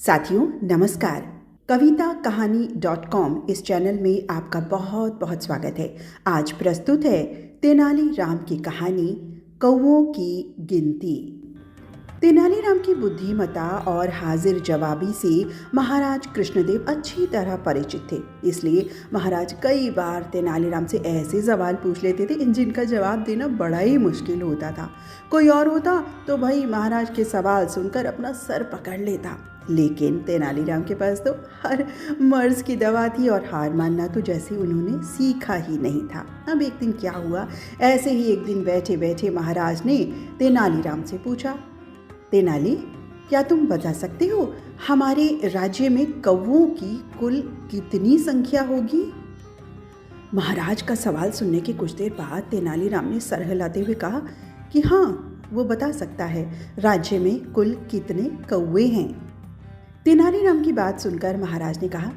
साथियों नमस्कार। कविता कहानी .com इस चैनल में आपका बहुत बहुत स्वागत है। आज प्रस्तुत है तेनालीराम की कहानी कौवों की गिनती। तेनालीराम की बुद्धिमत्ता और हाजिर जवाबी से महाराज कृष्णदेव अच्छी तरह परिचित थे। इसलिए महाराज कई बार तेनालीराम से ऐसे सवाल पूछ लेते थे जिनका जवाब देना बड़ा ही मुश्किल होता था। कोई और होता तो भाई महाराज के सवाल सुनकर अपना सर पकड़ लेता, लेकिन तेनालीराम के पास तो हर मर्ज की दवा थी और हार मानना तो जैसे उन्होंने सीखा ही नहीं था। अब एक दिन क्या हुआ, ऐसे ही एक दिन बैठे बैठे महाराज ने तेनालीराम से पूछा, तेनाली, क्या तुम बता सकते हो हमारे राज्य में कौवों की कुल कितनी संख्या होगी? महाराज का सवाल सुनने के कुछ देर बाद तेनालीराम ने सर हिलाते हुए कहा कि हाँ, वो बता सकता है राज्य में कुल कितने कौवे हैं। तेनालीराम की बात सुनकर महाराज ने कहा,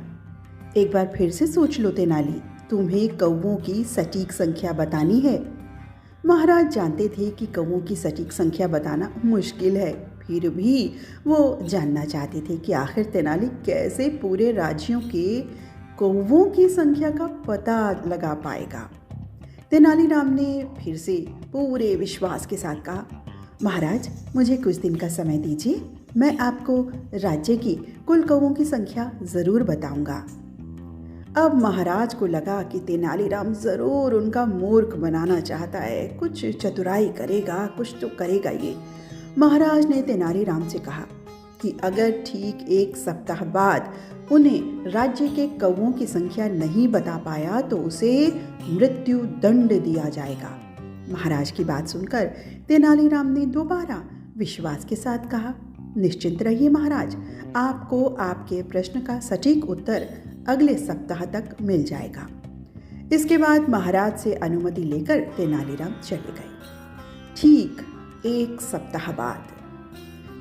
एक बार फिर से सोच लो तेनाली, तुम्हें कौवों की सटीक संख्या बतानी है। महाराज जानते थे कि कौवों की सटीक संख्या बताना मुश्किल है, फिर भी वो जानना चाहते थे कि आखिर तेनाली कैसे पूरे राज्यों के कौवों की संख्या का पता लगा पाएगा। तेनालीराम ने फिर से पूरे विश्वास के साथ कहा, महाराज मुझे कुछ दिन का समय दीजिए, मैं आपको राज्य की कुल कौवों की संख्या ज़रूर बताऊंगा। अब महाराज को लगा कि तेनालीराम ज़रूर उनका मूर्ख बनाना चाहता है, कुछ चतुराई करेगा, कुछ तो करेगा ये। महाराज ने तेनालीराम से कहा कि अगर ठीक एक सप्ताह बाद उन्हें राज्य के कौवों की संख्या नहीं बता पाया तो उसे मृत्यु दंड दिया जाएगा। महाराज की बात सुनकर तेनालीराम ने दोबारा विश्वास के साथ कहा, निश्चिंत रहिए महाराज, आपको आपके प्रश्न का सटीक उत्तर अगले सप्ताह तक मिल जाएगा। इसके बाद महाराज से अनुमति लेकर तेनालीराम चले गए। ठीक एक सप्ताह बाद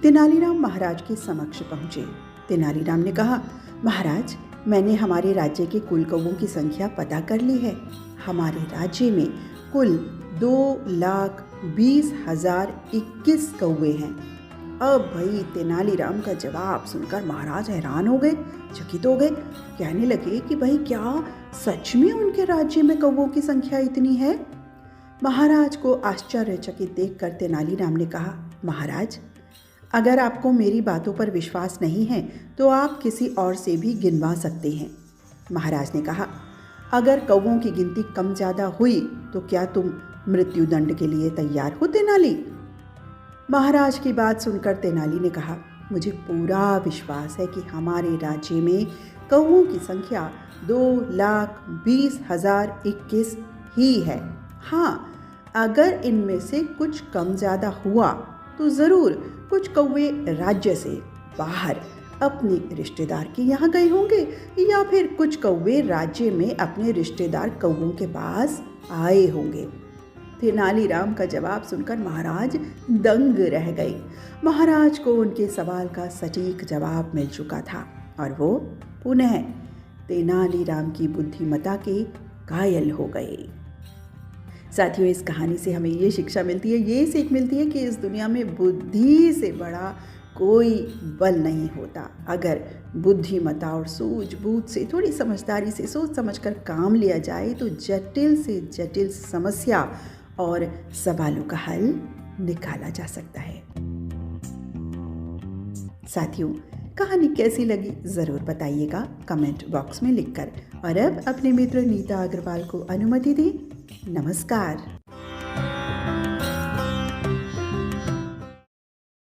तेनालीराम महाराज के समक्ष पहुंचे। तेनालीराम ने कहा, महाराज, मैंने हमारे राज्य के कुल कौवों की संख्या पता कर ली है। हमारे राज्य में कुल 2,20,021 कौवे हैं। अब भाई तेनालीराम का जवाब सुनकर महाराज हैरान हो गए, चकित हो गए। कहने लगे कि भाई क्या सच में उनके राज्य में कौवों की संख्या इतनी है? महाराज को आश्चर्यचकित देखकर तेनालीराम ने कहा, महाराज, अगर आपको मेरी बातों पर विश्वास नहीं है तो आप किसी और से भी गिनवा सकते हैं। महाराज ने कहा, अगर कौवों की गिनती कम ज़्यादा हुई तो क्या तुम मृत्यु दंड के लिए तैयार हो तेनाली? महाराज की बात सुनकर तेनाली ने कहा, मुझे पूरा विश्वास है कि हमारे राज्य में कौवों की संख्या 2,20,021 ही है। हाँ, अगर इनमें से कुछ कम ज़्यादा हुआ तो ज़रूर कुछ कौवे राज्य से बाहर अपने रिश्तेदार के यहाँ गए होंगे या फिर कुछ कौवे राज्य में अपने रिश्तेदार कौवों के पास आए होंगे। तेनालीराम का जवाब सुनकर महाराज दंग रह गए। महाराज को उनके सवाल का सटीक जवाब मिल चुका था और वो पुनः तेनालीराम की बुद्धिमत्ता के कायल हो गए। साथियों, इस कहानी से हमें ये शिक्षा मिलती है, ये सीख मिलती है कि इस दुनिया में बुद्धि से बड़ा कोई बल नहीं होता। अगर बुद्धिमत्ता और सूझबूझ से, थोड़ी समझदारी से, सोच समझकर काम लिया जाए तो जटिल से जटिल समस्या और सवालों का हल निकाला जा सकता है। साथियों, कहानी कैसी लगी ज़रूर बताइएगा कमेंट बॉक्स में लिखकर। और अब अपने मित्र नीता अग्रवाल को अनुमति दें। नमस्कार।